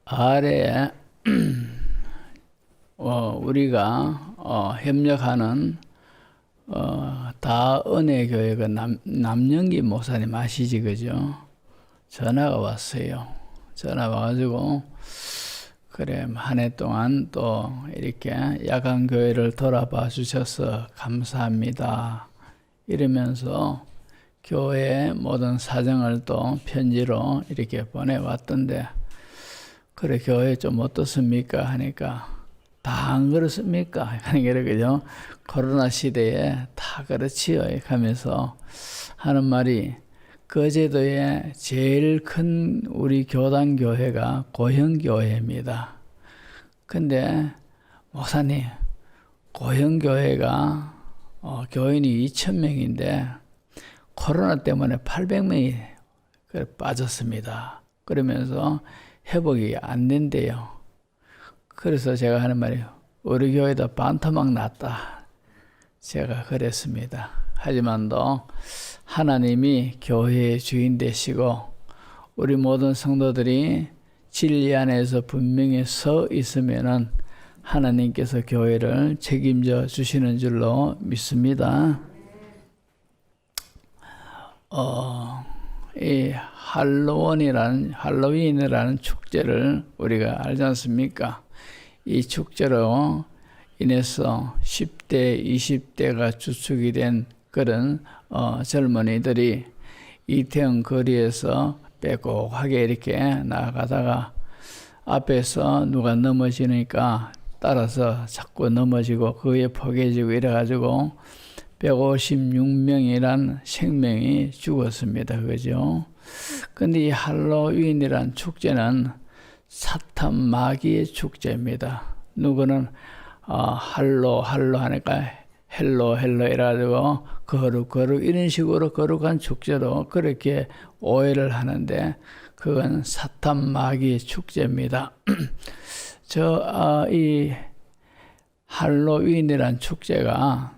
아래에 우리가 협력하는 다은혜교회가 남영기 목사님 아시지, 그죠? 전화가 왔어요. 전화 와가지고 그래, 한 해 동안 또 이렇게 야간 교회를 돌아봐 주셔서 감사합니다. 이러면서 교회의 모든 사정을 또 편지로 이렇게 보내왔던데, 그래, 교회 좀 어떻습니까? 하니까, 다 안 그렇습니까? 하니까, 그죠? 코로나 시대에 다 그렇지요. 하면서 하는 말이, 거제도에 제일 큰 우리 교단 교회가 고형교회입니다. 근데, 목사님, 고형교회가 교인이 2,000명인데, 코로나 때문에 800명이 빠졌습니다. 그러면서 회복이 안 된대요. 그래서 제가 하는 말이, 우리 교회도 반토막 났다. 제가 그랬습니다. 하지만도 하나님이 교회의 주인 되시고 우리 모든 성도들이 진리 안에서 분명히 서 있으면은 하나님께서 교회를 책임져 주시는 줄로 믿습니다. 이 할로윈이라는 축제를 우리가 알지 않습니까? 이 축제로 인해서 10대, 20대가 주축이 된 그런 젊은이들이 이태원 거리에서 빼곡하게 이렇게 나가다가 앞에서 누가 넘어지니까 따라서 자꾸 넘어지고 그에 포개지고 이래가지고 156명이란 생명이 죽었습니다. 그죠? 근데 이 할로윈이란 축제는 사탄 마귀의 축제입니다. 누구는 할로 하니까 헬로 이래가지고 거룩 이런 식으로 거룩한 축제로 그렇게 오해를 하는데, 그건 사탄 마귀의 축제입니다. 이 할로윈이란 축제가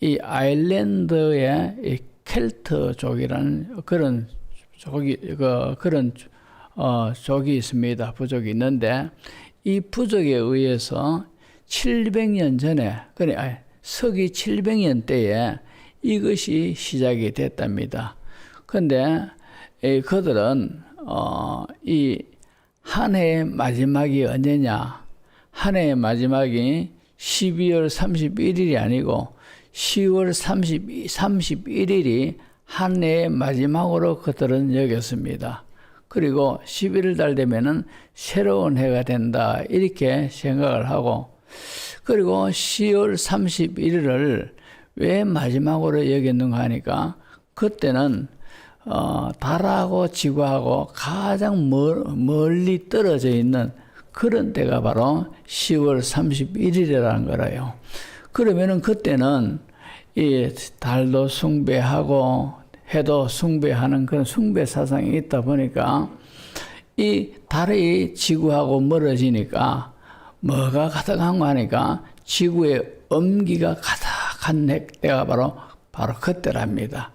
이 아일랜드의 이 켈트족이라는 그런 족이 있습니다. 부족이 있는데, 이 부족에 의해서 700년 전에, 서기 700년 때에 이것이 시작이 됐답니다. 근데 그들은 이 한 해의 마지막이 언제냐? 한 해의 마지막이 12월 31일이 아니고 10월 31일이 한 해의 마지막으로 그들은 여겼습니다. 그리고 11월 달 되면은 새로운 해가 된다, 이렇게 생각을 하고, 그리고 10월 31일을 왜 마지막으로 여겼는가 하니까, 그때는 달하고 지구하고 가장 멀리 떨어져 있는 그런 때가 바로 10월 31일이라는 거라요. 그러면은 그때는 이 달도 숭배하고 해도 숭배하는 그런 숭배 사상이 있다 보니까, 이 달이 지구하고 멀어지니까 뭐가 가득한 거 하니까 지구의 엄기가 가득한 때가 바로 그때랍니다.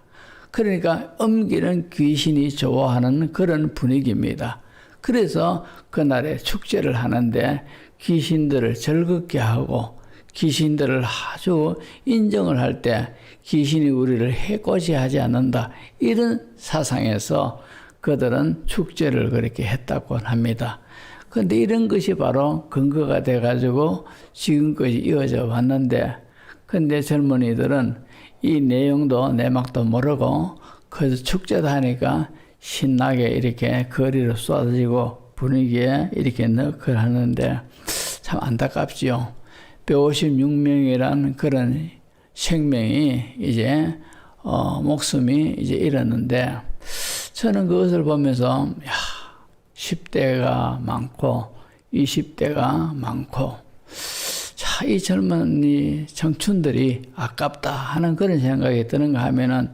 그러니까 엄기는 귀신이 좋아하는 그런 분위기입니다. 그래서 그날에 축제를 하는데 귀신들을 즐겁게 하고 귀신들을 아주 인정을 할 때 귀신이 우리를 해코지하지 않는다, 이런 사상에서 그들은 축제를 그렇게 했다고 합니다. 그런데 이런 것이 바로 근거가 돼가지고 지금까지 이어져 왔는데, 근데 젊은이들은 이 내용도 내막도 모르고 그래서 축제도 하니까 신나게 이렇게 거리로 쏟아지고 분위기에 이렇게 넣고 하는데 참 안타깝지요. 156명이란 그런 생명이 이제 목숨이 이제 잃었는데, 저는 그것을 보면서 10대가 많고 20대가 많고, 이 젊은 청춘들이 아깝다 하는 그런 생각이 드는가 하면은,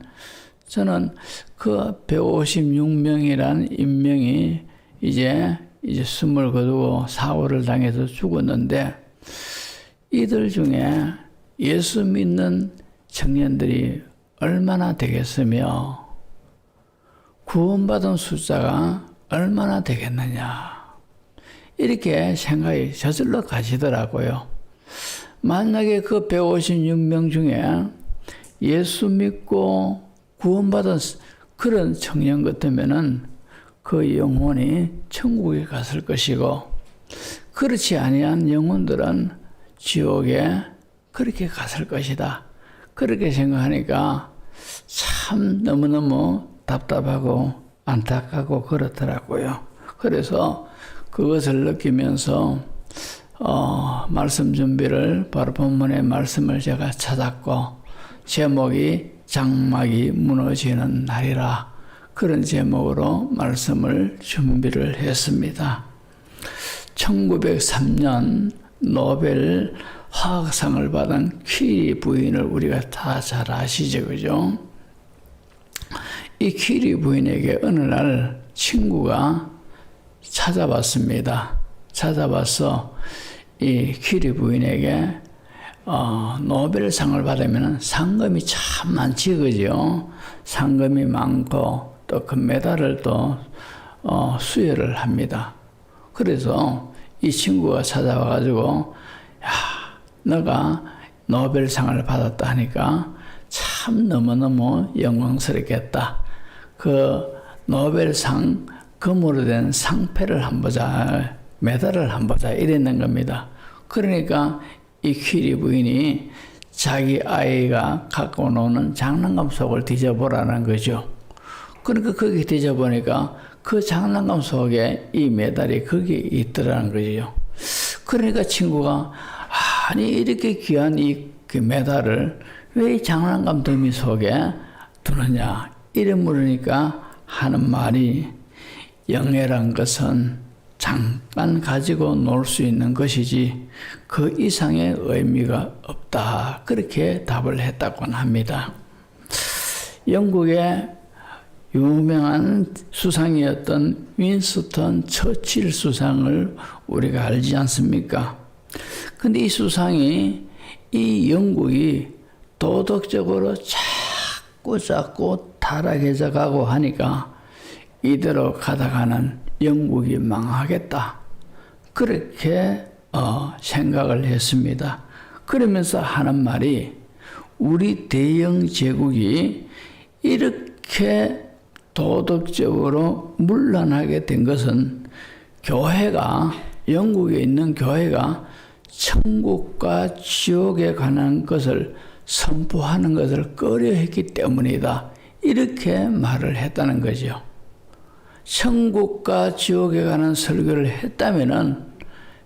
저는 그 156명이란 인명이 이제 숨을 거두고 사고를 당해서 죽었는데, 이들 중에 예수 믿는 청년들이 얼마나 되겠으며 구원받은 숫자가 얼마나 되겠느냐. 이렇게 생각이 저절로 가시더라고요. 만약에 그 156명 중에 예수 믿고 구원받은 그런 청년 같으면은 그 영혼이 천국에 갔을 것이고, 그렇지 아니한 영혼들은 지옥에 그렇게 갔을 것이다. 그렇게 생각하니까 참 너무너무 답답하고 안타깝고 그렇더라고요. 그래서 그것을 느끼면서 말씀 준비를 바로 본문의 말씀을 제가 찾았고, 제목이 장막이 무너지는 날이라, 그런 제목으로 말씀을 준비를 했습니다. 1903년 노벨 화학상을 받은 퀴리 부인을 우리가 다 잘 아시죠, 그죠? 이 퀴리 부인에게 어느 날 친구가 찾아왔습니다. 찾아와서 이 퀴리 부인에게 노벨상을 받으면 상금이 참 많지, 그죠? 상금이 많고 또 금메달을 또 수여를 합니다. 그래서 이 친구가 찾아와가지고, 야, 너가 노벨상을 받았다 하니까 참 너무너무 영광스럽겠다. 그 노벨상 금으로 된 상패를 한번 보자, 메달을 한번 보자, 이랬는 겁니다. 그러니까 이 퀴리 부인이 자기 아이가 갖고 노는 장난감 속을 뒤져보라는 거죠. 그러니까 거기 뒤져보니까 그 장난감 속에 이 메달이 거기에 있더라는 거죠. 그러니까 친구가, 아니 이렇게 귀한 그 메달을 왜 이 장난감 더미 속에 두느냐 이래 물으니까 하는 말이, 영예란 것은 잠깐 가지고 놀 수 있는 것이지 그 이상의 의미가 없다. 그렇게 답을 했다고 합니다. 영국의 유명한 수상이었던 윈스턴 처칠 수상을 우리가 알지 않습니까? 근데 이 수상이 이 영국이 도덕적으로 자꾸 타락해져 가고 하니까 이대로 가다가는 영국이 망하겠다. 그렇게 생각을 했습니다. 그러면서 하는 말이, 우리 대영 제국이 이렇게 도덕적으로 문란하게 된 것은 교회가, 영국에 있는 교회가 천국과 지옥에 관한 것을 선포하는 것을 꺼려했기 때문이다. 이렇게 말을 했다는 거죠. 천국과 지옥에 관한 설교를 했다면은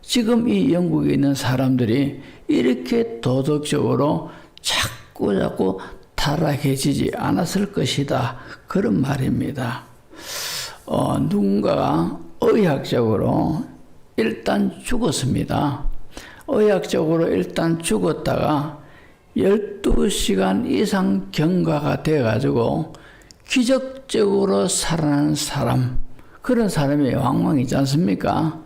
지금 이 영국에 있는 사람들이 이렇게 도덕적으로 자꾸 타락해지지 않았을 것이다. 그런 말입니다. 누군가가 의학적으로 일단 죽었습니다. 의학적으로 일단 죽었다가 12시간 이상 경과가 돼가지고 기적적으로 살아난 사람, 그런 사람이 왕왕 있지 않습니까?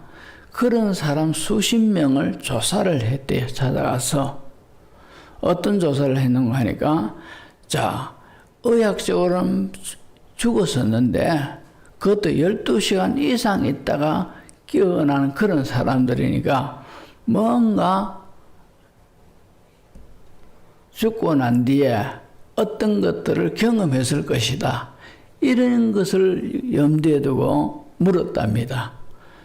그런 사람 수십 명을 조사를 했대요. 찾아가서. 어떤 조사를 했는가 하니까, 자, 의학적으로는 죽었었는데 그것도 12시간 이상 있다가 깨어나는 그런 사람들이니까 뭔가 죽고 난 뒤에 어떤 것들을 경험했을 것이다. 이런 것을 염두에 두고 물었답니다.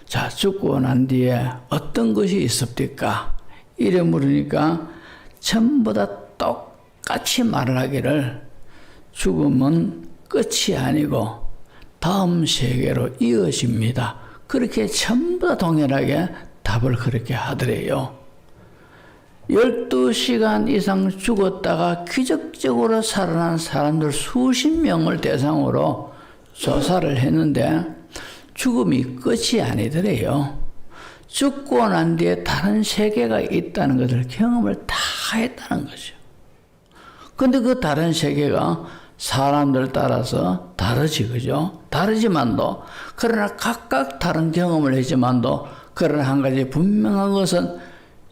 자, 죽고 난 뒤에 어떤 것이 있습니까? 이래 물으니까 전부 다 똑같이 말을 하기를, 죽음은 끝이 아니고 다음 세계로 이어집니다. 그렇게 전부 다 동일하게 답을 그렇게 하더래요. 12시간 이상 죽었다가 기적적으로 살아난 사람들 수십 명을 대상으로 조사를 했는데 죽음이 끝이 아니더래요. 죽고 난 뒤에 다른 세계가 있다는 것을 경험을 다 했다는 거죠. 근데 그 다른 세계가 사람들 따라서 다르지, 그죠? 다르지만도, 그러나 각각 다른 경험을 했지만도, 그러나 한 가지 분명한 것은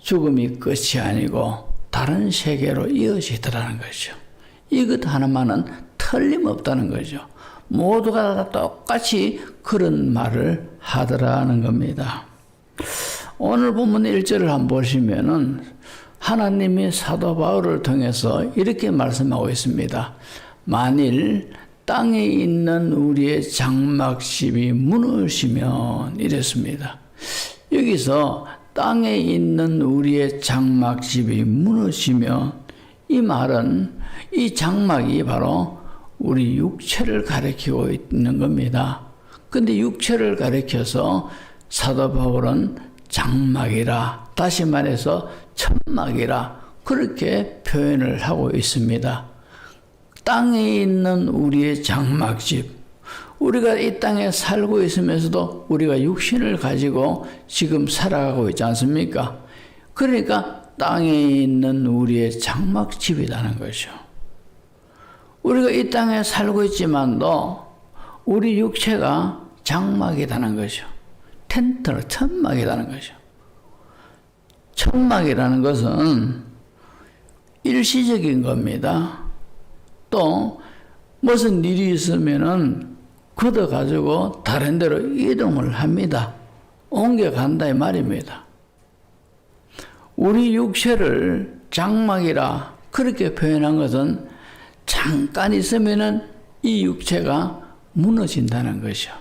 죽음이 끝이 아니고 다른 세계로 이어지더라는 거죠. 이것 하나만은 틀림없다는 거죠. 모두가 다 똑같이 그런 말을 하더라는 겁니다. 오늘 본문 1절을 한번 보시면은 하나님이 사도 바울을 통해서 이렇게 말씀하고 있습니다. 만일 땅에 있는 우리의 장막집이 무너지면 이랬습니다. 여기서 땅에 있는 우리의 장막집이 무너지면 이 말은 이 장막이 바로 우리 육체를 가리키고 있는 겁니다. 근데 육체를 가리켜서 사도 바울은 장막이라, 다시 말해서 천막이라 그렇게 표현을 하고 있습니다. 땅에 있는 우리의 장막집, 우리가 이 땅에 살고 있으면서도 우리가 육신을 가지고 지금 살아가고 있지 않습니까? 그러니까 땅에 있는 우리의 장막집이라는 거죠. 우리가 이 땅에 살고 있지만도 우리 육체가 장막이라는 거죠. 텐트, 천막이라는 거죠. 천막이라는 것은 일시적인 겁니다. 또 무슨 일이 있으면은 걷어가지고 다른 데로 이동을 합니다. 옮겨간다 이 말입니다. 우리 육체를 장막이라 그렇게 표현한 것은 잠깐 있으면은 이 육체가 무너진다는 것이죠.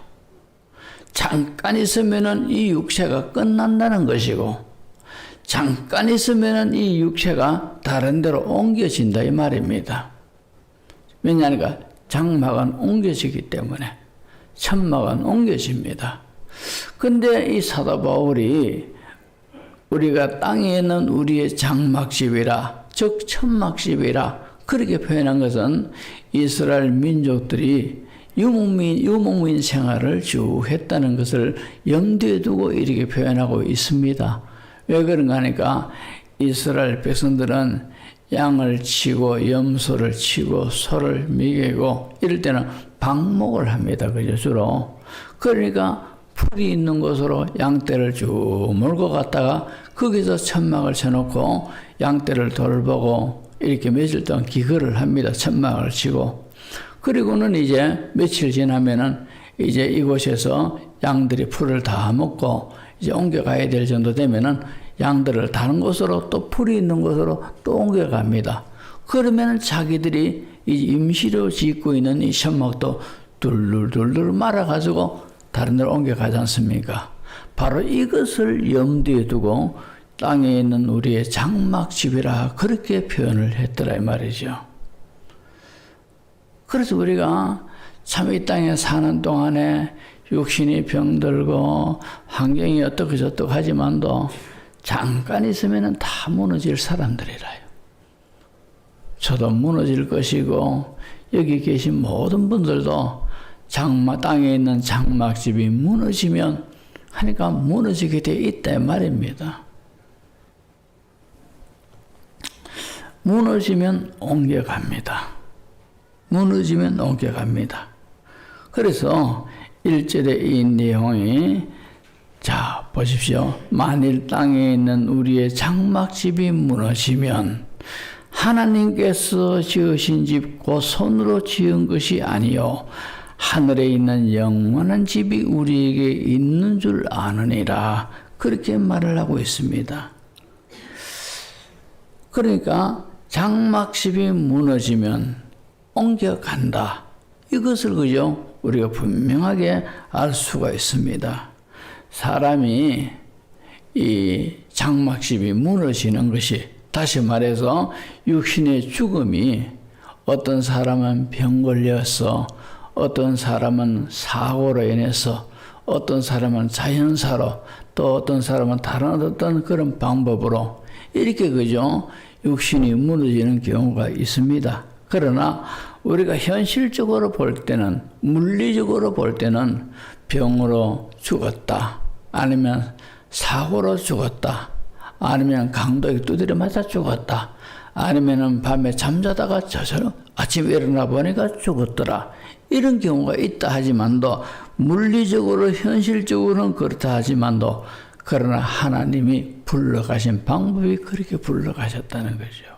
잠깐 있으면은 이 육체가 끝난다는 것이고, 잠깐 있으면은 이 육체가 다른 데로 옮겨진다 이 말입니다. 왜냐하니까 장막은 옮겨지기 때문에, 천막은 옮겨집니다. 근데 이 사도 바울이 우리가 땅에 있는 우리의 장막집이라, 즉 천막집이라 그렇게 표현한 것은 이스라엘 민족들이 유목민 생활을 쭉 했다는 것을 염두에 두고 이렇게 표현하고 있습니다. 왜 그런가 하니까 이스라엘 백성들은 양을 치고 염소를 치고 소를 먹이고 이럴 때는 방목을 합니다. 그죠? 주로. 그러니까 풀이 있는 곳으로 양떼를 쭉 몰고 갔다가 거기서 천막을 쳐놓고 양떼를 돌보고 이렇게 며칠 동안 기거를 합니다. 천막을 치고. 그리고는 이제 며칠 지나면은 이제 이곳에서 양들이 풀을 다 먹고 이제 옮겨가야 될 정도 되면은 양들을 다른 곳으로 또 풀이 있는 곳으로 또 옮겨갑니다. 그러면은 자기들이 이 임시로 짓고 있는 이 천막도 둘둘둘둘 말아가지고 다른 데로 옮겨가지 않습니까? 바로 이것을 염두에 두고 땅에 있는 우리의 장막집이라 그렇게 표현을 했더라 이 말이죠. 그래서 우리가 참 이 땅에 사는 동안에 육신이 병들고 환경이 어떻고 저떻고 하지만도 잠깐 있으면 다 무너질 사람들이라요. 저도 무너질 것이고 여기 계신 모든 분들도 땅에 있는 장막집이 무너지면 하니까 무너지게 돼 있다 말입니다. 무너지면 옮겨갑니다. 무너지면 옮겨갑니다. 그래서 1절의 이 내용이 자 보십시오. 만일 땅에 있는 우리의 장막집이 무너지면 하나님께서 지으신 집 곧 손으로 지은 것이 아니요 하늘에 있는 영원한 집이 우리에게 있는 줄 아느니라 그렇게 말을 하고 있습니다. 그러니까 장막집이 무너지면 옮겨간다. 이것을 그죠? 우리가 분명하게 알 수가 있습니다. 사람이 이 장막집이 무너지는 것이 다시 말해서 육신의 죽음이 어떤 사람은 병 걸려서 어떤 사람은 사고로 인해서 어떤 사람은 자연사로 또 어떤 사람은 다른 어떤 그런 방법으로 이렇게 그죠? 육신이 무너지는 경우가 있습니다. 그러나 우리가 현실적으로 볼 때는 물리적으로 볼 때는 병으로 죽었다 아니면 사고로 죽었다 아니면 강도에 두드려 맞아 죽었다 아니면 밤에 잠자다가 저절로 아침에 일어나 보니까 죽었더라 이런 경우가 있다 하지만도 물리적으로 현실적으로는 그렇다 하지만도 그러나 하나님이 불러가신 방법이 그렇게 불러가셨다는 거죠.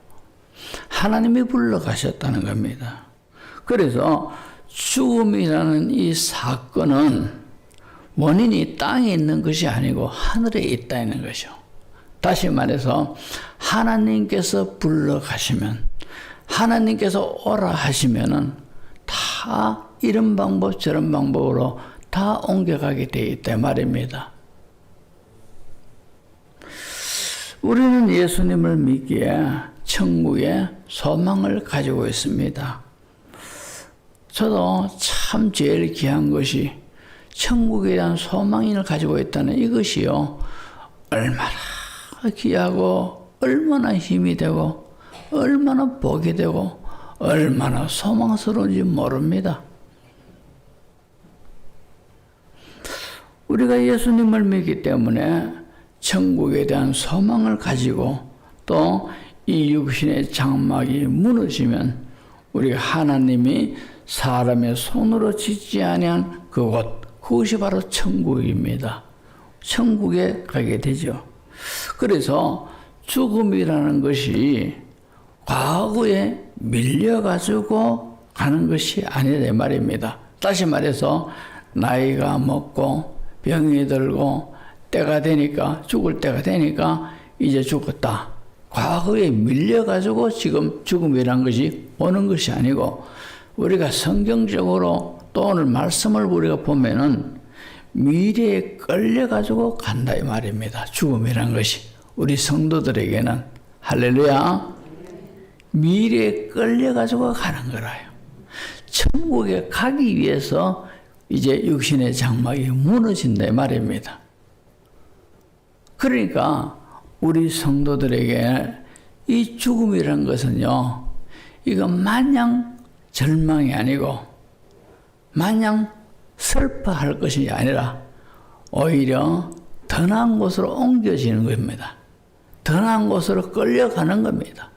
하나님이 불러가셨다는 겁니다. 그래서 죽음이라는 이 사건은 원인이 땅에 있는 것이 아니고 하늘에 있다는 것이죠. 다시 말해서 하나님께서 불러가시면, 하나님께서 오라 하시면은 다 이런 방법 저런 방법으로 다 옮겨가게 되어 있다 말입니다. 우리는 예수님을 믿기에 천국에 소망을 가지고 있습니다. 저도 참 제일 귀한 것이 천국에 대한 소망을 가지고 있다는 이것이요, 얼마나 귀하고 얼마나 힘이 되고 얼마나 복이 되고 얼마나 소망스러운지 모릅니다. 우리가 예수님을 믿기 때문에 천국에 대한 소망을 가지고 또 이 육신의 장막이 무너지면 우리가 하나님이 사람의 손으로 짓지 아니한 그곳, 그것이 바로 천국입니다. 천국에 가게 되죠. 그래서 죽음이라는 것이 과거에 밀려가지고 가는 것이 아니라 말입니다. 다시 말해서 나이가 먹고 병이 들고 때가 되니까, 죽을 때가 되니까 이제 죽었다. 과거에 밀려가지고 지금 죽음이란 것이 오는 것이 아니고, 우리가 성경적으로 또 오늘 말씀을 우리가 보면은 미래에 끌려가지고 간다 이 말입니다. 죽음이란 것이 우리 성도들에게는, 할렐루야, 미래에 끌려가지고 가는 거라요. 천국에 가기 위해서 이제 육신의 장막이 무너진다 이 말입니다. 그러니까 우리 성도들에게 이 죽음이란 것은요, 이거 마냥 절망이 아니고 마냥 슬퍼할 것이 아니라 오히려 더 나은 곳으로 옮겨지는 겁니다. 더 나은 곳으로 끌려가는 겁니다.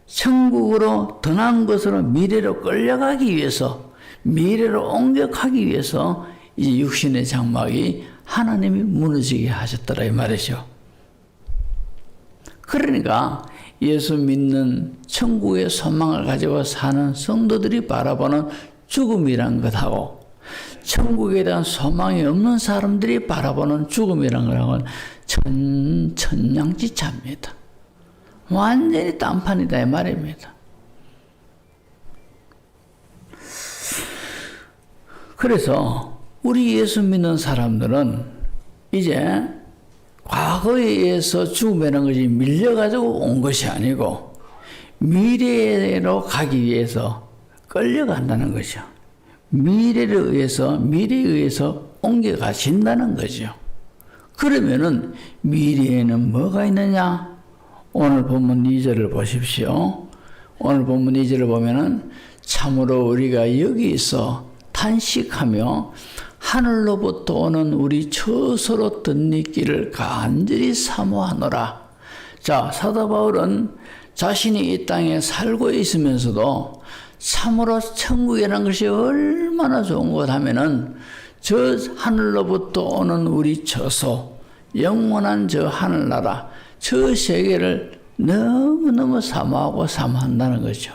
천국으로 더 나은 곳으로 미래로 끌려가기 위해서, 미래로 옮겨가기 위해서 이 육신의 장막이 하나님이 무너지게 하셨더라 이 말이죠. 그러니까 예수 믿는 천국의 소망을 가지고 사는 성도들이 바라보는 죽음이란 것하고, 천국에 대한 소망이 없는 사람들이 바라보는 죽음이란 것하고는 천냥지차입니다. 완전히 딴판이다 이 말입니다. 그래서 우리 예수 믿는 사람들은 이제 과거에 의해서 죽음이라는 것이 밀려가지고 온 것이 아니고 미래로 가기 위해서 끌려간다는 거죠. 미래에 의해서 옮겨가신다는 거죠. 그러면은 미래에는 뭐가 있느냐? 오늘 본문 2절을 보십시오. 오늘 본문 2절을 보면은 참으로 우리가 여기서 탄식하며 하늘로부터 오는 우리 처소로 덧입기를 간절히 사모하노라. 자, 사도 바울은 자신이 이 땅에 살고 있으면서도 참으로 천국이라는 것이 얼마나 좋은 것 하면은 저 하늘로부터 오는 우리 처소, 영원한 저 하늘나라, 저 세계를 너무너무 사모하고 사모한다는 거죠.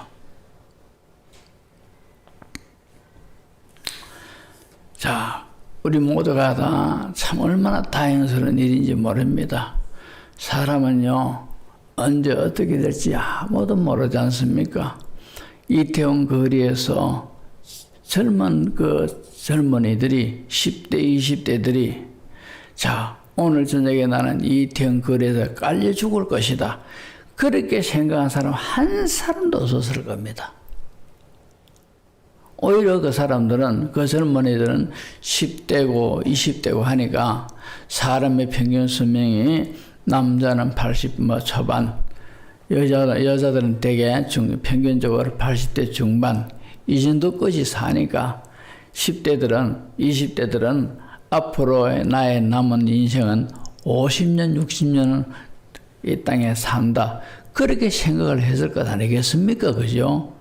자, 우리 모두가 다 참 얼마나 다행스러운 일인지 모릅니다. 사람은요, 언제 어떻게 될지 아무도 모르지 않습니까? 이태원 거리에서 젊은이들이 10대, 20대들이 자, 오늘 저녁에 나는 이태원 거리에서 깔려 죽을 것이다. 그렇게 생각한 사람 한 사람도 없었을 겁니다. 오히려 그 사람들은, 그 젊은이들은 10대고 20대고 하니까 사람의 평균 수명이 남자는 80 초반, 여자들은 대개 평균적으로 80대 중반 이 정도까지 사니까 10대들은, 20대들은 앞으로의 나의 남은 인생은 50년, 60년은 이 땅에 산다. 그렇게 생각을 했을 것 아니겠습니까? 그죠?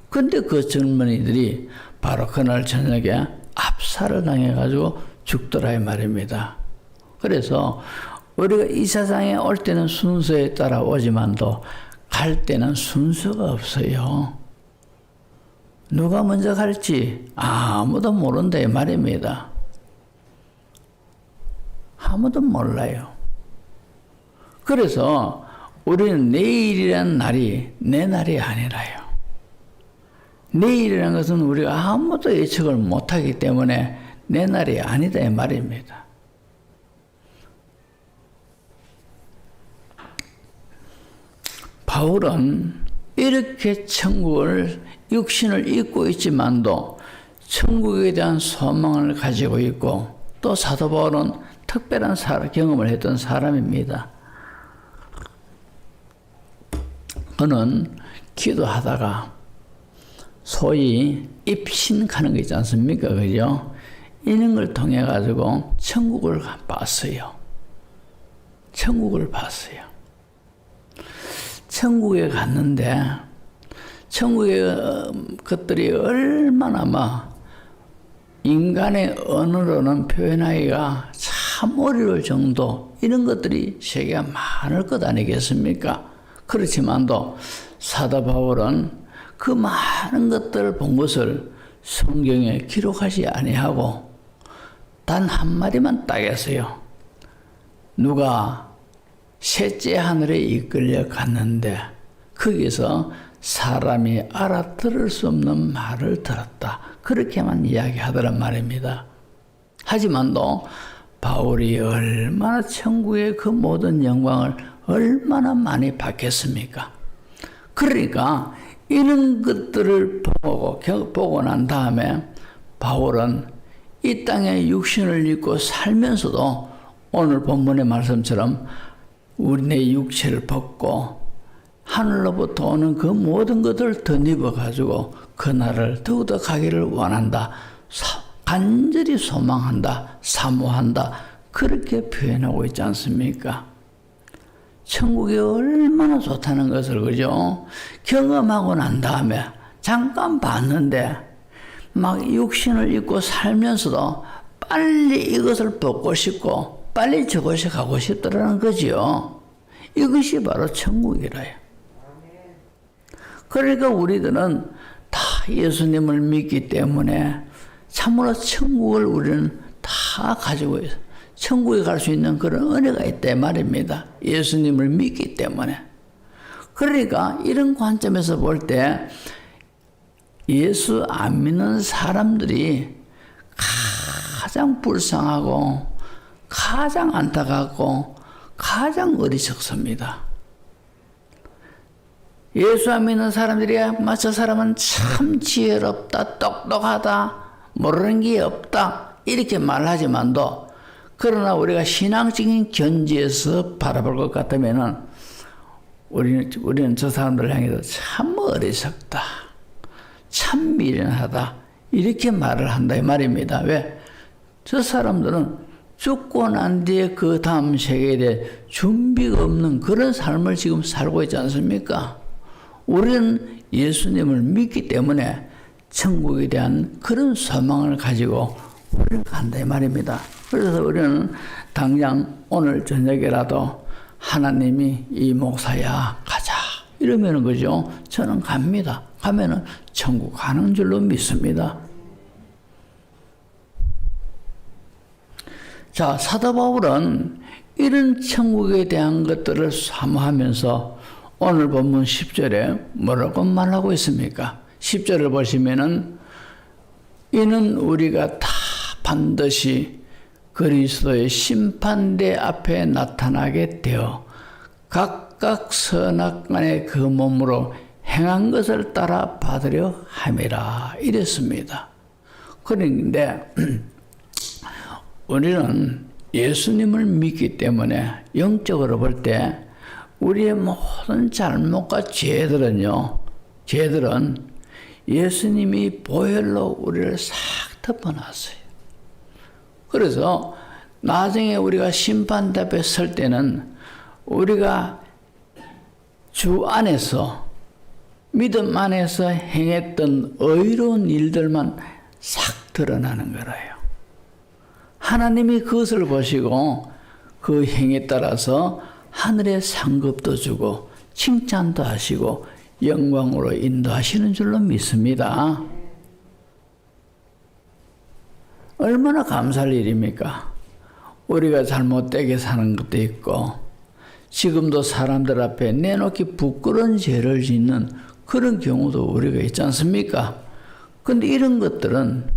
근데 그 젊은이들이 바로 그날 저녁에 압살을 당해가지고 죽더라 이 말입니다. 그래서 우리가 이 세상에 올 때는 순서에 따라 오지만도 갈 때는 순서가 없어요. 누가 먼저 갈지 아무도 모른다 이 말입니다. 아무도 몰라요. 그래서 우리는 내일이라는 날이 내 날이 아니라요. 내일이라는 것은 우리가 아무도 예측을 못하기 때문에 내 날이 아니다 이 말입니다. 바울은 이렇게 천국을 육신을 입고 있지만도 천국에 대한 소망을 가지고 있고 또 사도 바울은 특별한 경험을 했던 사람입니다. 그는 기도하다가 소위 입신하는 거 있지 않습니까? 그죠? 이런 걸 통해 가지고 천국을 봤어요. 천국을 봤어요. 천국에 갔는데 천국의 것들이 얼마나 인간의 언어로는 표현하기가 참 어려울 정도 이런 것들이 세계가 많을 것 아니겠습니까? 그렇지만도 사도 바울은 그 많은 것들을 본 것을 성경에 기록하지 아니하고 단 한마디만 딱 했어요. 누가 셋째 하늘에 이끌려 갔는데 거기서 사람이 알아들을 수 없는 말을 들었다. 그렇게만 이야기하더란 말입니다. 하지만도 바울이 얼마나 천국의 그 모든 영광을 얼마나 많이 받겠습니까? 그러니까 이런 것들을 보고 난 다음에 바울은 이 땅에 육신을 입고 살면서도 오늘 본문의 말씀처럼 우리의 육체를 벗고 하늘로부터 오는 그 모든 것을 덧입어 가지고 그날을 더욱더 가기를 원한다. 간절히 소망한다. 사모한다. 그렇게 표현하고 있지 않습니까? 천국이 얼마나 좋다는 것을 그죠? 경험하고 난 다음에 잠깐 봤는데 막 육신을 입고 살면서도 빨리 이것을 벗고 싶고 빨리 저곳에 가고 싶더라는 거지요. 이것이 바로 천국이라요. 그러니까 우리들은 다 예수님을 믿기 때문에 참으로 천국을 우리는 다 가지고 있어요. 천국에 갈 수 있는 그런 은혜가 있다 말입니다. 예수님을 믿기 때문에. 그러니까 이런 관점에서 볼 때 예수 안 믿는 사람들이 가장 불쌍하고 가장 안타깝고 가장 어리석습니다. 예수 안 믿는 사람들이 저 사람은 참 지혜롭다, 똑똑하다, 모르는 게 없다 이렇게 말하지만도 그러나 우리가 신앙적인 견지에서 바라볼 것 같으면은 우리는 저 사람들 향해서 참 어리석다, 참 미련하다 이렇게 말을 한다 이 말입니다. 왜? 저 사람들은 죽고 난 뒤에 그 다음 세계에 대해 준비가 없는 그런 삶을 지금 살고 있지 않습니까? 우리는 예수님을 믿기 때문에 천국에 대한 그런 소망을 가지고 우리는 간다 이 말입니다. 그래서 우리는 당장 오늘 저녁에라도 하나님이 이 목사야 가자 이러면은 그죠? 저는 갑니다. 가면은 천국 가는 줄로 믿습니다. 자, 사도 바울은 이런 천국에 대한 것들을 사모하면서 오늘 본문 10절에 뭐라고 말하고 있습니까? 10절을 보시면은 이는 우리가 다 반드시 그리스도의 심판대 앞에 나타나게 되어 각각 선악간의 그 몸으로 행한 것을 따라 받으려 함이라 이랬습니다. 그런데 우리는 예수님을 믿기 때문에 영적으로 볼 때 우리의 모든 잘못과 죄들은 예수님이 보혈로 우리를 싹 덮어놨어요. 그래서 나중에 우리가 심판대 앞에 설 때는 우리가 주 안에서 믿음 안에서 행했던 의로운 일들만 싹 드러나는 거예요. 하나님이 그것을 보시고 그 행에 따라서 하늘의 상급도 주고 칭찬도 하시고 영광으로 인도하시는 줄로 믿습니다. 얼마나 감사할 일입니까? 우리가 잘못되게 사는 것도 있고 지금도 사람들 앞에 내놓기 부끄러운 죄를 짓는 그런 경우도 우리가 있지 않습니까? 근데 이런 것들은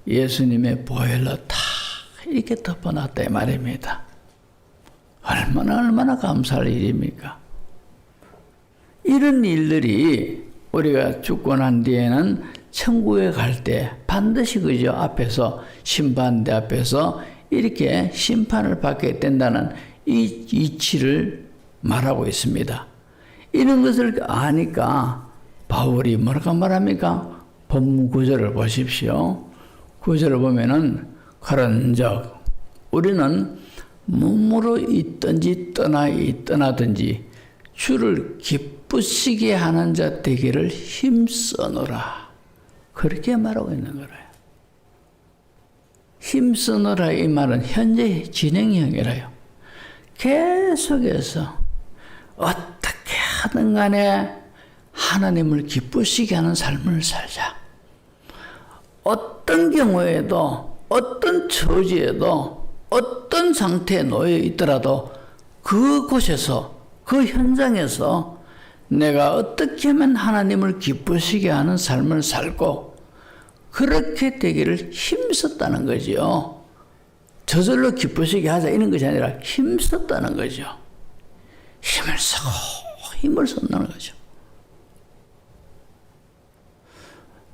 예수님의 보혈로 다 이렇게 덮어놨다 이 말입니다. 얼마나 감사할 일입니까? 이런 일들이 우리가 죽고 난 뒤에는 천국에 갈 때 반드시 그저 앞에서 심판대 앞에서 이렇게 심판을 받게 된다는 이 이치를 말하고 있습니다. 이런 것을 아니까 바울이 뭐라고 말합니까? 본문 9절을 보십시오. 9절을 보면은 그런즉 우리는 몸으로 있든지 떠나든지 주를 기쁘시게 하는 자 되기를 힘써노라. 그렇게 말하고 있는 거예요. 힘써노라 이 말은 현재 진행형이라요. 계속해서 어떻게 하든 간에 하나님을 기쁘시게 하는 삶을 살자. 어떤 경우에도 어떤 처지에도 어떤 상태에 놓여 있더라도 그곳에서 그 현장에서 내가 어떻게 하면 하나님을 기쁘시게 하는 삶을 살고 그렇게 되기를 힘썼다는 거죠. 저절로 기쁘시게 하자 이런 것이 아니라 힘썼다는 거죠. 힘을 쏟는 거죠.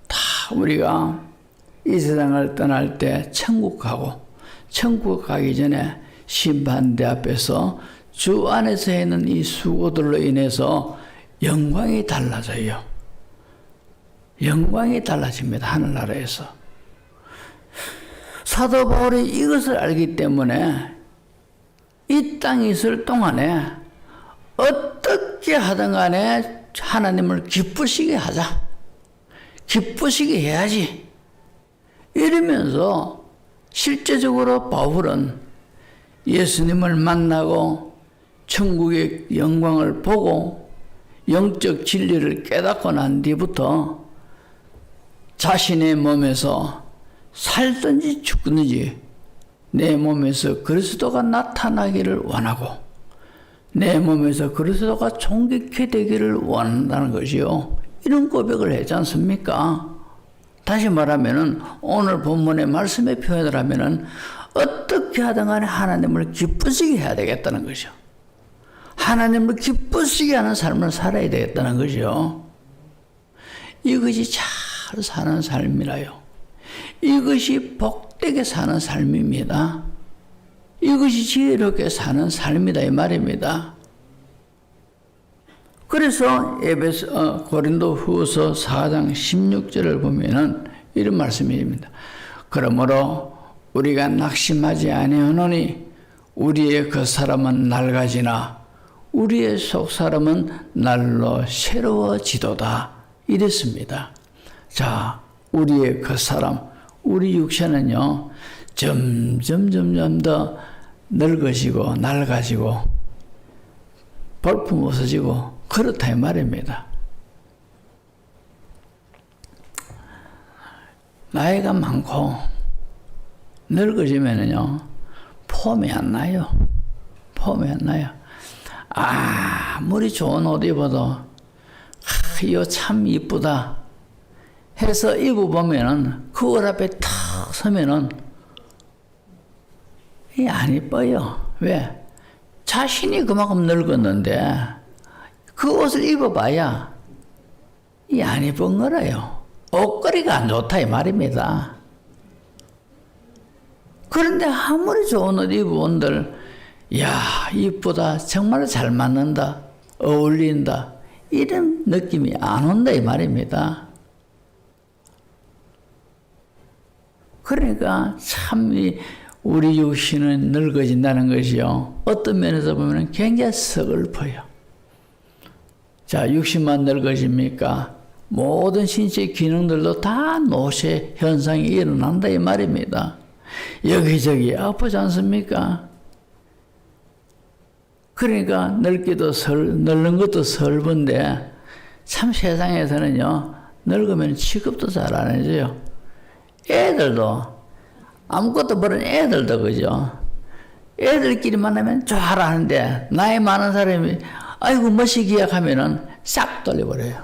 다 우리가 이 세상을 떠날 때 천국 가기 전에 심판대 앞에서 주 안에서 있는 이 수고들로 인해서 영광이 달라져요. 영광이 달라집니다. 하늘나라에서. 사도 바울이 이것을 알기 때문에 이 땅에 있을 동안에 어떻게 하든 간에 하나님을 기쁘시게 하자. 기쁘시게 해야지. 이러면서 실제적으로 바울은 예수님을 만나고 천국의 영광을 보고 영적 진리를 깨닫고 난 뒤부터 자신의 몸에서 살든지 죽든지 내 몸에서 그리스도가 나타나기를 원하고 내 몸에서 그리스도가 존귀케 되기를 원한다는 것이요. 이런 고백을 했지 않습니까? 다시 말하면은 오늘 본문의 말씀의 표현을 하면은 어떻게 하든 간에 하나님을 기쁘시게 해야 되겠다는 거죠. 하나님을 기쁘시게 하는 삶을 살아야 되겠다는 거죠. 이것이 잘 사는 삶이라요. 이것이 복되게 사는 삶입니다. 이것이 지혜롭게 사는 삶이다 이 말입니다. 그래서 고린도 후서 4장 16절을 보면은 이런 말씀입니다. 그러므로 우리가 낙심하지 아니하노니 우리의 그 사람은 낡아지나 우리의 속 사람은 날로 새로워지도다. 이랬습니다. 자, 우리의 그 사람, 우리 육체는요, 점점 더 늙어지고 낡아지고 볼품 없어지고 그렇다 이 말입니다. 나이가 많고 늙어지면은요 폼이 안 나요. 폼이 안 나요. 아무리 좋은 옷 입어도 이거 참 이쁘다 해서 입어보면은 그 옷 앞에 탁 서면은 이게 안 이뻐요. 왜? 자신이 그만큼 늙었는데 그 옷을 입어봐야 이게 안 이쁜 거라요. 옷걸이가 안 좋다 이 말입니다. 그런데 아무리 좋은 옷 입어본들 야 이쁘다 정말 잘 맞는다 어울린다 이런 느낌이 안 온다 이 말입니다. 그러니까 참 우리 육신은 늙어진다는 것이요. 어떤 면에서 보면 굉장히 서글퍼요. 자, 육신만 늙어집니까? 모든 신체 기능들도 다 노쇠 현상이 일어난다 이 말입니다. 여기저기 아프지 않습니까? 그러니까 늙는 것도 설본데 참 세상에서는요 늙으면 취급도 잘 안 해줘요. 애들도 아무것도 모르는 애들도 그죠. 애들끼리 만나면 좋아라 하는데 나이 많은 사람이 아이고 멋이 기약하면은 싹 돌려버려요.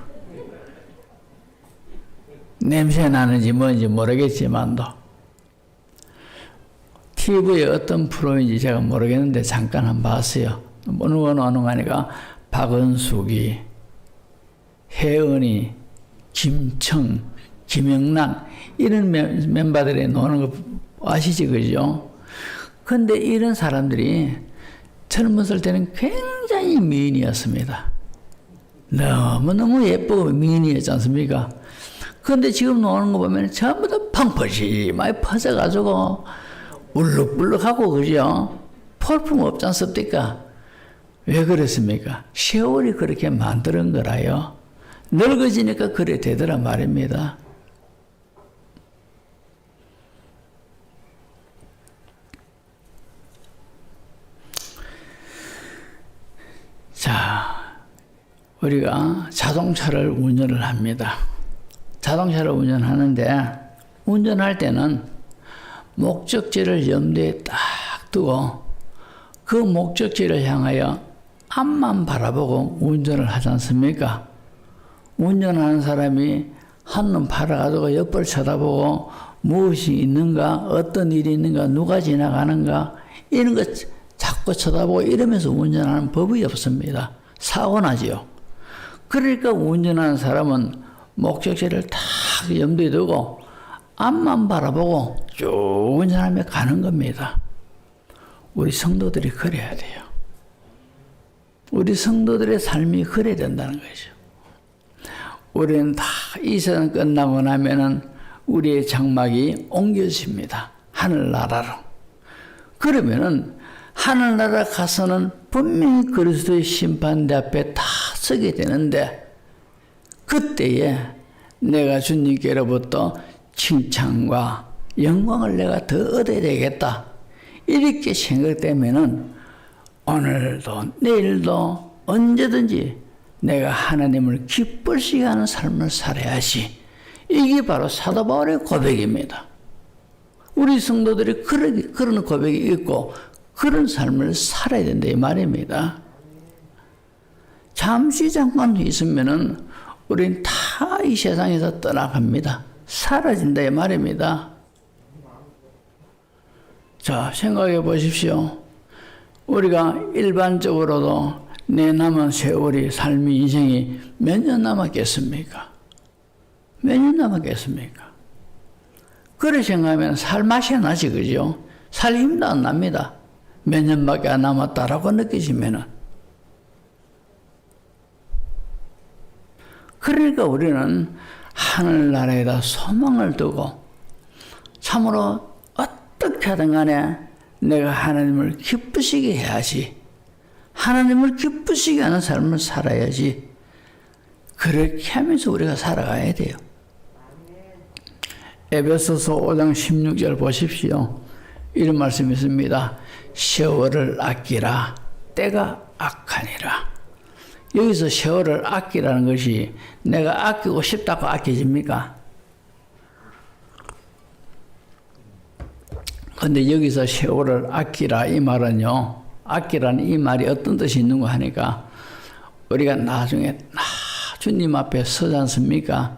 냄새 나는지 뭔지 모르겠지만도 TV에 어떤 프로인지 제가 모르겠는데 잠깐 한번 봤어요. 어느 가니까 박은숙이, 혜은이, 김청, 김영란 이런 멤버들이 노는 거 아시지 그죠? 근데 이런 사람들이 젊었을 때는 굉장히 미인이었습니다. 너무너무 예쁘고 미인이었지 않습니까? 근데 지금 노는 거 보면 전부 다 펑퍼짐하게 퍼져가지고 울룩불룩하고 그죠? 볼품 없지 않습니까? 왜 그렇습니까? 세월이 그렇게 만드는 거라요. 늙어지니까 그래 되더라 말입니다. 자, 우리가 자동차를 운전을 합니다. 자동차를 운전하는데 운전할 때는 목적지를 염두에 딱 두고 그 목적지를 향하여 앞만 바라보고 운전을 하지 않습니까? 운전하는 사람이 한눈 팔아가지고 옆을 쳐다보고 무엇이 있는가, 어떤 일이 있는가, 누가 지나가는가 이런 거 자꾸 쳐다보고 이러면서 운전하는 법이 없습니다. 사고 나지요. 그러니까 운전하는 사람은 목적지를 딱 염두에 두고 앞만 바라보고 쭉 운전하며 가는 겁니다. 우리 성도들이 그래야 돼요. 우리 성도들의 삶이 그래야 된다는 거죠. 우리는 다 이 세상 끝나고 나면은 우리의 장막이 옮겨집니다. 하늘나라로. 그러면은 하늘나라 가서는 분명히 그리스도의 심판대 앞에 다 서게 되는데 그때에 내가 주님께로부터 칭찬과 영광을 내가 더 얻어야 되겠다. 이렇게 생각되면은 오늘도 내일도 언제든지 내가 하나님을 기쁘시게 하는 삶을 살아야지. 이게 바로 사도 바울의 고백입니다. 우리 성도들이 그런 고백이 있고 그런 삶을 살아야 된다 이 말입니다. 잠시 잠깐 있으면은 우린 다 이 세상에서 떠나갑니다. 사라진다 이 말입니다. 자, 생각해 보십시오. 우리가 일반적으로도 내 남은 세월이 삶이 인생이 몇 년 남았겠습니까? 몇 년 남았겠습니까? 그렇게 생각하면 살 맛이 나지 그죠? 살 힘도 안 납니다. 몇 년밖에 안 남았다라고 느끼시면은. 그러니까 우리는 하늘나라에다 소망을 두고 참으로 어떻게 하든 간에 내가 하나님을 기쁘시게 해야지. 하나님을 기쁘시게 하는 삶을 살아야지. 그렇게 하면서 우리가 살아가야 돼요. 에베소서 5장 16절 보십시오. 이런 말씀이 있습니다. 세월을 아끼라 때가 악하니라. 여기서 세월을 아끼라는 것이 내가 아끼고 싶다고 아껴집니까? 근데 여기서 세월을 아끼라 이 말은요, 아끼라는 이 말이 어떤 뜻이 있는가 하니까 우리가 나중에 주님 앞에 서지 않습니까?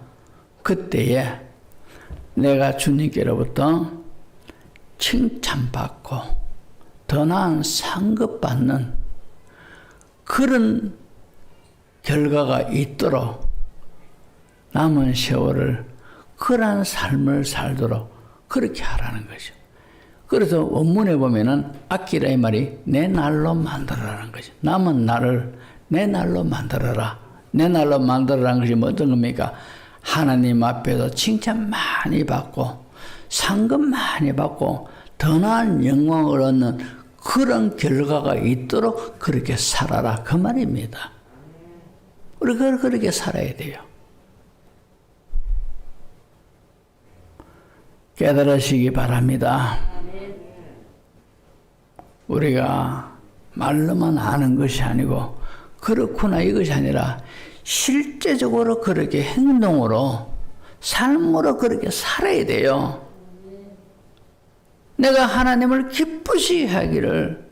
그때에 내가 주님께로부터 칭찬받고 더 나은 상급받는 그런 결과가 있도록 남은 세월을 그러한 삶을 살도록 그렇게 하라는 거죠. 그래서 원문에 보면은 아끼라 이 말이 내 날로 만들어라는 거죠. 남은 날을 내 날로 만들어라. 내 날로 만들어라는 것이 어떤 겁니까? 하나님 앞에서 칭찬 많이 받고 상급 많이 받고 더 나은 영광을 얻는 그런 결과가 있도록 그렇게 살아라 그 말입니다. 우리가 그렇게 살아야 돼요. 깨달으시기 바랍니다. 우리가 말로만 아는 것이 아니고 그렇구나 이것이 아니라 실제적으로 그렇게 행동으로 삶으로 그렇게 살아야 돼요. 내가 하나님을 기쁘시게 하기를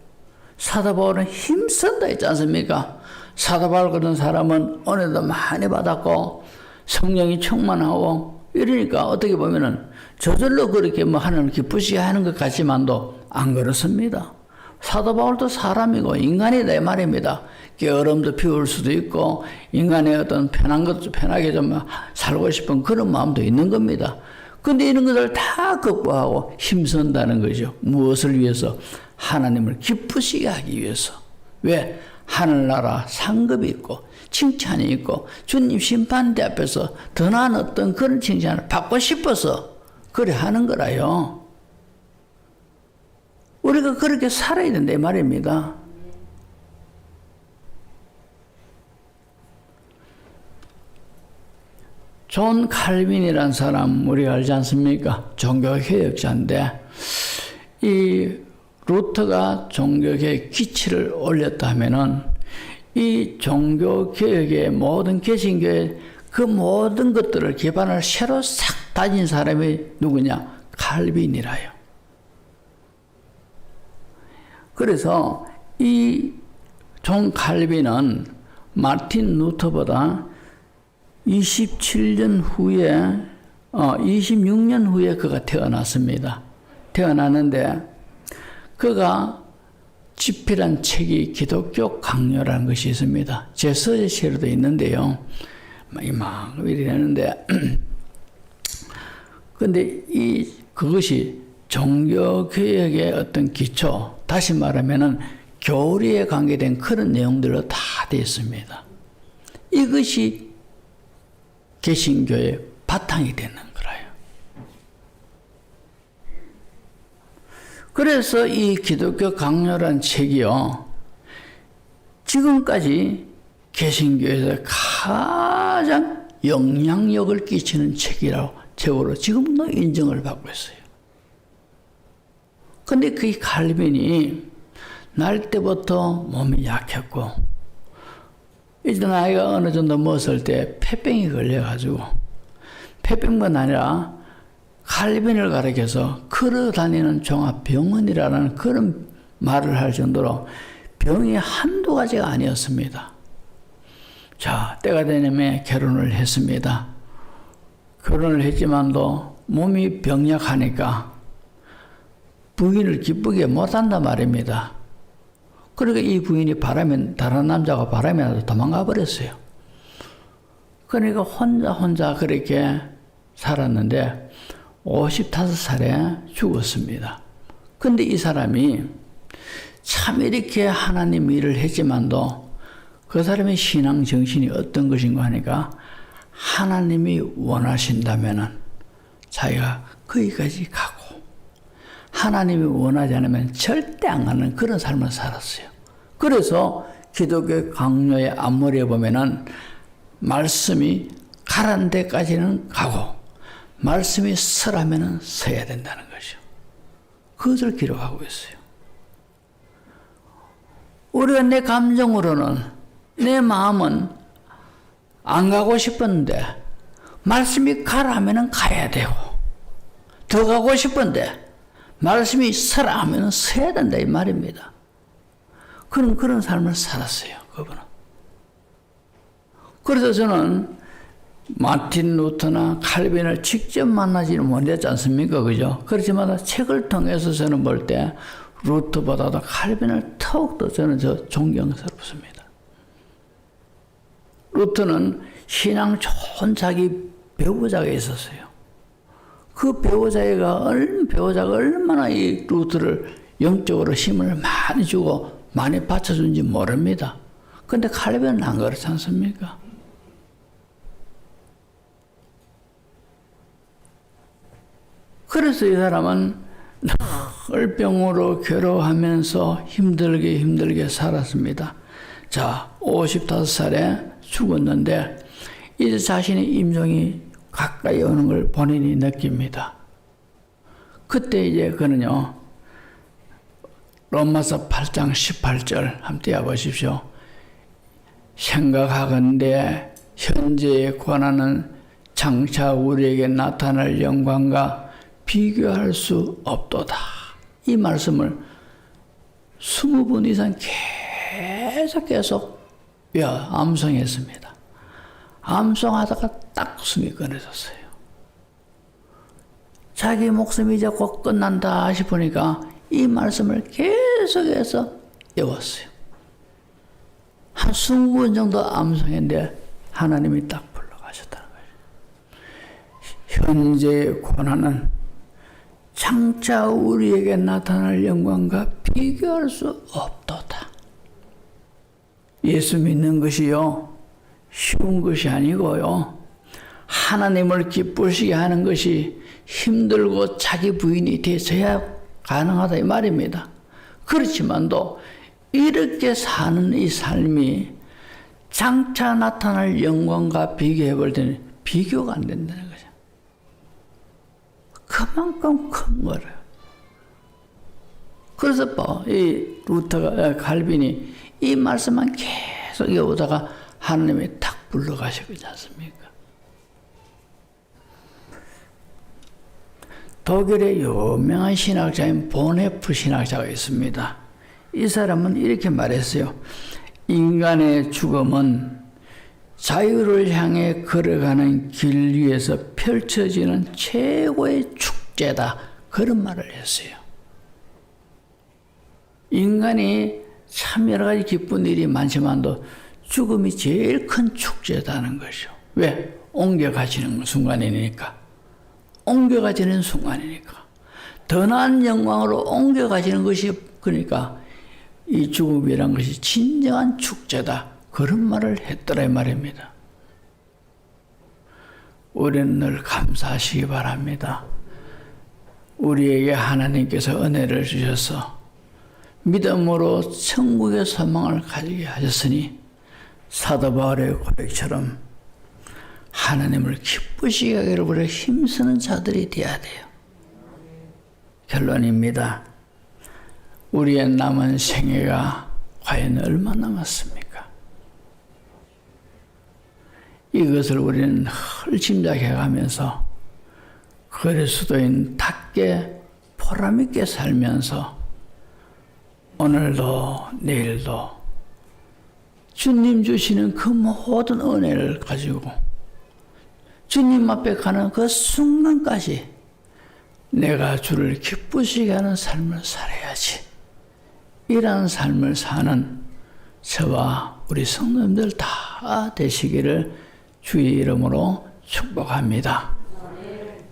사도 바울은 힘쓴다 했지 않습니까? 사도 바울 같은 사람은 은혜도 많이 받았고 성령이 충만하고 이러니까 어떻게 보면은 저절로 그렇게 뭐 하나님을 기쁘시게 하는 것 같지만도 안 그렇습니다. 사도 바울도 사람이고 인간이다 이 말입니다. 게으름도 피울 수도 있고 인간의 어떤 편한 것, 편하게 좀 살고 싶은 그런 마음도 있는 겁니다. 근데 이런 것을 다 극복하고 힘쓴다는 거죠. 무엇을 위해서? 하나님을 기쁘시게 하기 위해서. 왜? 하늘나라 상급이 있고 칭찬이 있고 주님 심판대 앞에서 더 나은 어떤 그런 칭찬을 받고 싶어서 그래 하는 거라요. 우리가 그렇게 살아야 된다 이 말입니다. 존 칼빈이라는 사람 우리가 알지 않습니까? 종교개혁자인데 이 루터가 종교개혁 기치를 올렸다 하면은 이 종교개혁의 모든 개신교의 그 모든 것들을 기반을 새로 싹 다진 사람이 누구냐? 칼빈이라요. 그래서 이 존 칼빈은 마틴 루터보다 27년 후에 26년 후에 그가 태어났습니다. 태어났는데 그가 집필한 책이 기독교 강요라는 것이 있습니다. 제 서재시로도 있는데요. 막 이러는데 근데 그것이 종교개혁의 어떤 기초, 다시 말하면은 교리에 관계된 그런 내용들로 다 되어 있습니다. 이것이 개신교의 바탕이 되는 거라요. 그래서 이 기독교 강요란 책이요, 지금까지 개신교에서 가장 영향력을 끼치는 책으로 지금도 인정을 받고 있어요. 근데 그 칼빈이 날 때부터 몸이 약했고, 이제 나이가 어느 정도 먹었을 때 폐병이 걸려가지고, 폐병만 아니라 칼빈을 가리켜서 걸어다니는 종합병원이라는 그런 말을 할 정도로 병이 한두 가지가 아니었습니다. 자, 때가 되면 결혼을 했습니다. 결혼을 했지만도 몸이 병약하니까 부인을 기쁘게 못한단 말입니다. 그러니까 이 부인이 다른 남자가 바람이 나서 도망가 버렸어요. 그러니까 혼자 그렇게 살았는데 55살에 죽었습니다. 근데 이 사람이 참 이렇게 하나님 일을 했지만도 그 사람의 신앙 정신이 어떤 것인가 하니까 하나님이 원하신다면은 자기가 거기까지 가고 하나님이 원하지 않으면 절대 안 가는 그런 삶을 살았어요. 그래서 기독교 강요의 앞머리에 보면은 말씀이 가란 데까지는 가고 말씀이 서라면은 서야 된다는 것이죠. 그것을 기록하고 있어요. 우리가 내 감정으로는, 내 마음은 안 가고 싶은데 말씀이 가라 하면은 가야 되고, 더 가고 싶은데 말씀이 서라 하면은 서야 된다 이 말입니다. 그런 삶을 살았어요, 그분은. 그래서 저는 마틴 루터나 칼빈을 직접 만나지는 못했지 않습니까? 그죠? 그렇지만 책을 통해서 저는 볼 때 루터보다도 칼빈을 더욱더 저는 존경스럽습니다. 루터는 신앙 좋은 자기 배우자가 있었어요. 그 배우자가 얼마나 이 루터를 영적으로 힘을 많이 주고 많이 받쳐준지 모릅니다. 근데 칼빈은 안 그렇지 않습니까? 그래서 이 사람은 늘 병으로 괴로워하면서 힘들게 살았습니다. 자, 55살에 죽었는데 이제 자신의 임종이 가까이 오는 걸 본인이 느낍니다. 그때 이제 그는요, 로마서 8장 18절 한번 띄워보십시오. 생각하건대 현재의 고난은 장차 우리에게 나타날 영광과 비교할 수 없도다. 이 말씀을 20번 이상 계속 암송했습니다. 암송하다가 딱 숨이 끊어졌어요. 자기 목숨이 이제 곧 끝난다 싶으니까 이 말씀을 계속해서 외웠어요. 한 20번 정도 암송했는데 하나님이 딱 불러가셨다는 거예요. 현재의 고난은 장차 우리에게 나타날 영광과 비교할 수 없도다. 예수 믿는 것이요, 쉬운 것이 아니고요, 하나님을 기쁘시게 하는 것이 힘들고 자기 부인이 되어야 가능하다 이 말입니다. 그렇지만도 이렇게 사는 이 삶이 장차 나타날 영광과 비교해볼 때는 비교가 안 된다는 거죠. 그만큼 큰 거래요. 그래서 이 루터가, 칼빈이 이 말씀만 계속 외우다가 하나님이 탁 불러가시지 않습니까? 독일의 유명한 신학자인 보네프 신학자가 있습니다. 이 사람은 이렇게 말했어요. 인간의 죽음은 자유를 향해 걸어가는 길 위에서 펼쳐지는 최고의 축제다. 그런 말을 했어요. 인간이 참 여러 가지 기쁜 일이 많지만도 죽음이 제일 큰 축제다는 것이죠. 왜? 옮겨가지는 순간이니까. 옮겨가지는 순간이니까. 더 나은 영광으로 옮겨가지는 것이, 그러니까 이 죽음이란 것이 진정한 축제다. 그런 말을 했더라 이 말입니다. 우리는 늘 감사하시기 바랍니다. 우리에게 하나님께서 은혜를 주셔서 믿음으로 천국의 소망을 가지게 하셨으니 사도 바울의 고백처럼 하나님을 기쁘시게 하기를 우리 힘쓰는 자들이 되어야 돼요. 결론입니다. 우리의 남은 생애가 과연 얼마 남았습니까? 이것을 우리는 헐 짐작해 가면서 그리스도인답게 보람있게 살면서 오늘도 내일도 주님 주시는 그 모든 은혜를 가지고 주님 앞에 가는 그 순간까지 내가 주를 기쁘시게 하는 삶을 살아야지. 이런 삶을 사는 저와 우리 성도님들 다 되시기를 주의 이름으로 축복합니다.